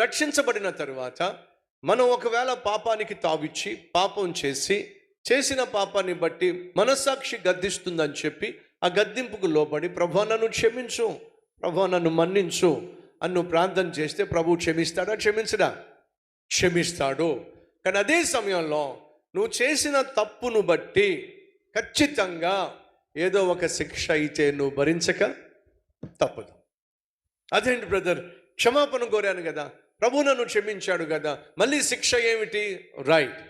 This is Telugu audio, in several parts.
రక్షించబడిన తరువాత మనం ఒకవేళ పాపానికి తావిచ్చి పాపం చేసిన పాపాన్ని బట్టి మనస్సాక్షి గద్దిస్తుందని చెప్పి ఆ గద్దింపుకు లోబడి ప్రభువా నన్ను క్షమించు, ప్రభువా నన్ను మన్నించు అని నువ్వు ప్రార్థన చేస్తే ప్రభువు క్షమిస్తాడా? క్షమిస్తాడు. కానీ అదే సమయంలో నువ్వు చేసిన తప్పును బట్టి ఖచ్చితంగా ఏదో ఒక శిక్ష అయితే నువ్వు భరించక తప్పదు. అదేంటి బ్రదర్, క్షమాపణ కోరాను కదా, ప్రభు నన్ను క్షమించాడు కదా, మళ్ళీ శిక్ష ఏమిటి? రైట్,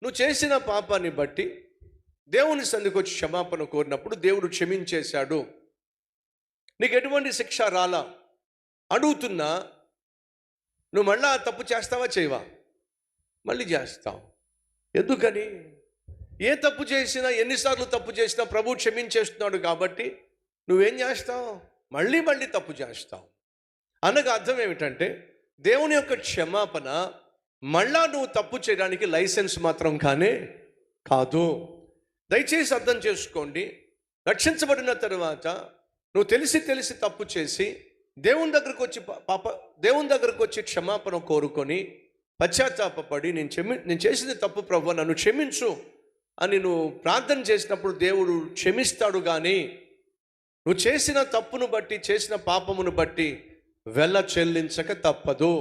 నువ్వు చేసిన పాపాన్ని బట్టి దేవుని సంధికి వచ్చి క్షమాపణ కోరినప్పుడు దేవుడు క్షమించేశాడు, నీకు ఎటువంటి శిక్ష రాలా. అడుగుతున్నా, నువ్వు మళ్ళా తప్పు చేస్తావా చేయవా? మళ్ళీ చేస్తావు. ఎందుకని? ఏ తప్పు చేసినా, ఎన్నిసార్లు తప్పు చేసినా ప్రభు క్షమించేస్తున్నాడు కాబట్టి నువ్వేం చేస్తావు? మళ్ళీ తప్పు చేస్తావు. అనగా అర్థం ఏమిటంటే దేవుని యొక్క క్షమాపణ మళ్ళా నువ్వు తప్పు చేయడానికి లైసెన్స్ మాత్రం కాదు. దయచేసి అర్థం చేసుకోండి. రక్షించబడిన తరువాత నువ్వు తెలిసి తప్పు చేసి దేవుని దగ్గరకు వచ్చి క్షమాపణ కోరుకొని పశ్చాత్తాపడి నేను చేసింది తప్పు ప్రభువా నన్ను క్షమించు అని నువ్వు ప్రార్థన చేసినప్పుడు దేవుడు క్షమిస్తాడు. కానీ నువ్వు చేసిన తప్పును బట్టి, చేసిన పాపమును బట్టి చెల్లించక తప్పదు.